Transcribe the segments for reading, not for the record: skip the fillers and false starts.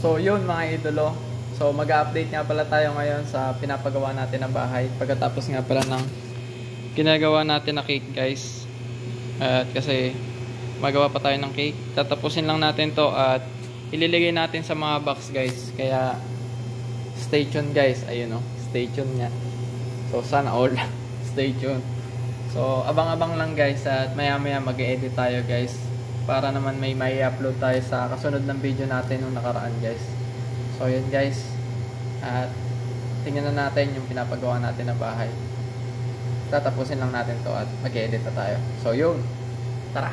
So yun mga idolo. So mag-update nga pala tayo ngayon sa pinapagawa natin na bahay. Pagkatapos nga pala ng ginagawa natin na cake guys. At kasi magawa pa tayo ng cake. Tatapusin lang natin to at ililagay natin sa mga box guys. Kaya stay tuned guys. Ayun o. Stay tuned nga. So sana all. Stay tuned. So abang-abang lang guys. At maya maya mag-edit tayo guys. Para naman may upload tayo sa kasunod ng video natin nung nakaraan guys. So yun guys. At tingnan na natin yung pinapagawa natin na bahay. Tatapusin lang natin to at mag-edit na tayo. So yun. Tara!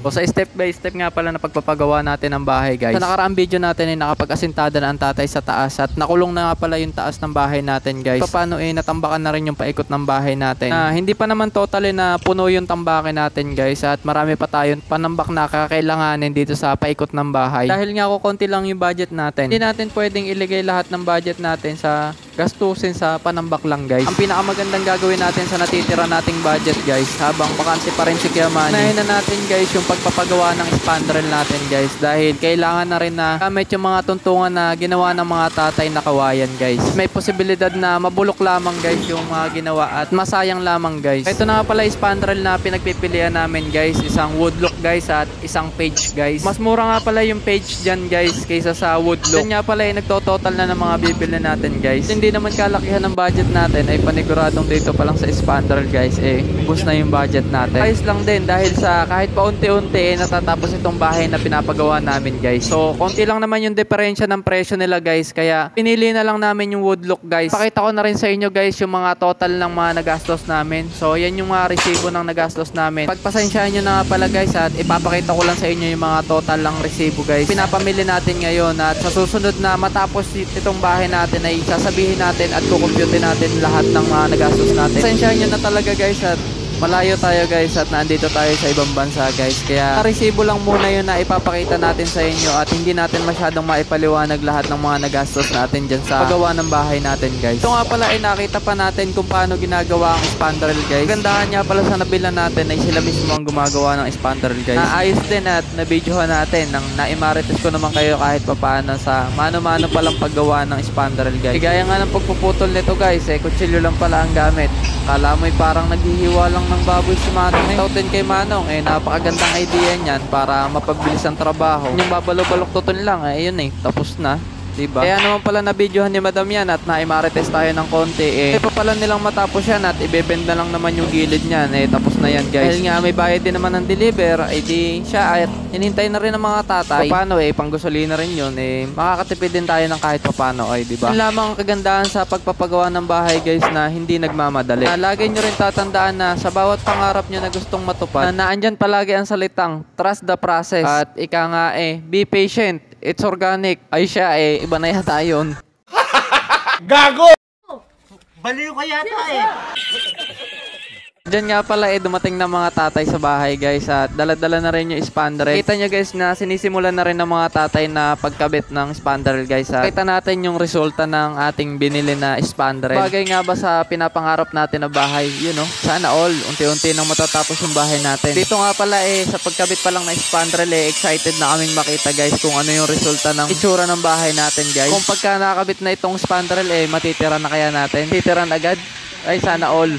So sa step by step nga pala na pagpapagawa natin ng bahay guys. Sa nakaraang video natin ay nakapag-asintada na ang tatay sa taas at nakulong na nga pala yung taas ng bahay natin guys. Paano natambakan na rin yung paikot ng bahay natin. Hindi pa naman totally na puno yung tambakin natin guys at marami pa tayong panambak na kakailanganin dito sa paikot ng bahay. Dahil nga konti lang yung budget natin, hindi natin pwedeng iligay lahat ng budget natin sa gastusin sa panambak lang guys. Ang pinakamagandang gagawin natin sa natitira nating budget guys, habang bakante pa rin si Kiamani, unahin na natin guys yung pagpapagawa ng spandrel natin guys, dahil kailangan na rin na gamit yung mga tuntungan na ginawa ng mga tatay na kawayan guys. May posibilidad na mabulok lamang guys yung mga ginawa at masayang lamang guys. Ito na nga pala spandrel na pinagpipilian namin guys, isang woodlook guys at isang page guys. Mas mura nga pala yung page dyan guys kaysa sa woodlook. Yan nga pala nagtototal na ng mga bibili natin guys. Hindi naman kalakihan ng budget natin ay paniguradong dito pa lang sa spandrel guys boost na yung budget natin. Ayos lang din dahil sa kahit pa unti-unti natatapos itong bahay na pinapagawa namin guys. So konti lang naman yung diferensya ng presyo nila guys, kaya pinili na lang namin yung woodlook guys. Pakita ko na rin sa inyo guys yung mga total ng mga nagastos namin. So yan yung mga resibo ng nagastos namin. Pagpasensyahan nyo na nga pala guys at ipapakita ko lang sa inyo yung mga total ng resibo guys. Pinapamili natin ngayon at sa susunod na matapos itong bahay natin ay sasabihin natin at kukumpute natin lahat ng mga nagastos natin. Pasensyahan nyo na talaga guys at malayo tayo guys at nandito tayo sa ibang bansa guys, kaya resibo lang muna yun na ipapakita natin sa inyo at hindi natin masyadong maipaliwanag lahat ng mga nagastos natin dyan sa paggawa ng bahay natin guys. Ito nga pala nakita pa natin kung paano ginagawa ang spandrel guys. Gandahan nga pala sa nabilan natin ay sila mismo ang gumagawa ng spandrel guys. Naayos din at nabidyohan natin nang naimarites ko naman kayo kahit papaano sa mano-mano palang paggawa ng spandrel guys. Gaya nga ng pagpuputol nito guys kutsilyo lang pala ang gamit. Kala mo'y parang naghihiwa lang ng baboy si Manong Tautin kay Manong napakagandang idea niyan para mapabilis ang trabaho. Yung babalo-balok tutun lang yun tapos na. Diba? Kaya naman pala na-videohan ni Madam yan at naimarites tayo ng konti pa pala nilang matapos yan at ibebenda lang naman yung gilid niyan tapos na yan guys. Dahil nga may bayad din naman ng deliver di siya at hinintay na rin ng mga tatay. Paano panggasolina rin yun makakatipid din tayo ng kahit paano diba? Yun lamang ang kagandahan sa pagpapagawa ng bahay guys na hindi nagmamadali. Lagi nyo rin tatandaan na sa bawat pangarap nyo na gustong matupad na naandyan palagi ang salitang trust the process at ika nga be patient. It's organic. Ay siya iba na yata yun. Gago! Baliw ka yata Diyan nga pala dumating na mga tatay sa bahay guys at dala-dala na rin yung spandrel. Kita nyo guys na sinisimulan na rin ng mga tatay na pagkabit ng spandrel guys. Kita natin yung resulta ng ating binili na spandrel. Bagay nga ba sa pinapangarap natin na bahay? Sana all. Unti-unti nang matatapos yung bahay natin. Dito nga pala sa pagkabit pa lang na spandrel excited na kaming makita guys kung ano yung resulta ng itsura ng bahay natin guys. Kung pagka nakakabit na itong spandrel matitira na kaya natin? Titiran agad? Ay sana all.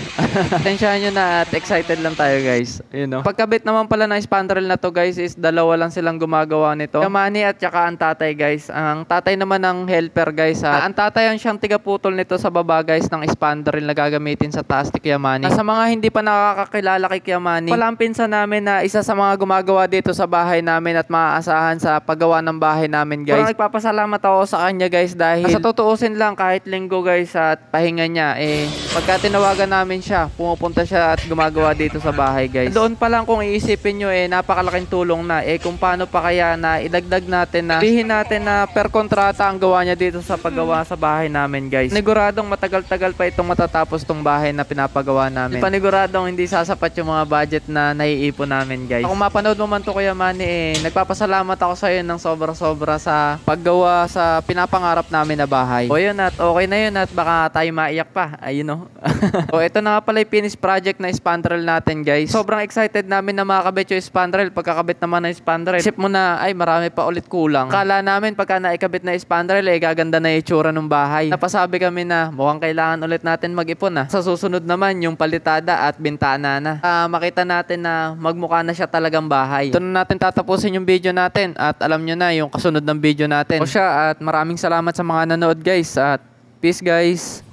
Tensyahan nyo na at excited lang tayo guys. Pagkabit naman pala ng spandrel na to guys is dalawa lang silang gumagawa nito. Kiamani at saka ang tatay guys. Ang tatay naman ng helper guys ang tatay ang siyang tigaputol nito sa baba guys ng spandrel na gagamitin sa taas ni Kiamani. Sa mga hindi pa nakakakilala kay Kiamani, pala ang pinsan namin na isa sa mga gumagawa dito sa bahay namin at maaasahan sa paggawa ng bahay namin guys. Pero nagpapasalamat ako sa kanya guys dahil sa tutuusin lang kahit linggo guys at pahinga niya pagka tinawagan namin siya, pumupunta siya at gumagawa dito sa bahay guys. Doon pa lang kung iisipin nyo napakalaking tulong na kung paano pa kaya na idagdag natin na bihin natin na per kontrata ang gawa niya dito sa paggawa sa bahay namin guys. Paniguradong matagal-tagal pa itong matatapos tong bahay na pinapagawa namin. Paniguradong hindi sasapat yung mga budget na naiipon namin guys. Kung mapanood mo man to Kuya Manny nagpapasalamat ako sa iyo ng sobra-sobra sa paggawa sa pinapangarap namin na bahay. O yun at okay na yun at baka tayo maiyak pa. Ayun So ito na nga pala yung finished project na spandrel natin, guys. Sobrang excited namin na makakabit yung spandrel. Pagkakabit naman ng spandrel, isip mo na ay marami pa ulit kulang. Kala namin pagka naikabit na spandrel gaganda na yung itsura ng bahay. Napasabi kami na mukhang kailangan ulit natin mag-ipon Sa susunod naman yung palitada at bintana na. Makita natin na magmukha na siya talagang bahay. Ito na natin tatapusin yung video natin at alam nyo na yung kasunod ng video natin. O siya, at maraming salamat sa mga nanood, guys, at peace, guys.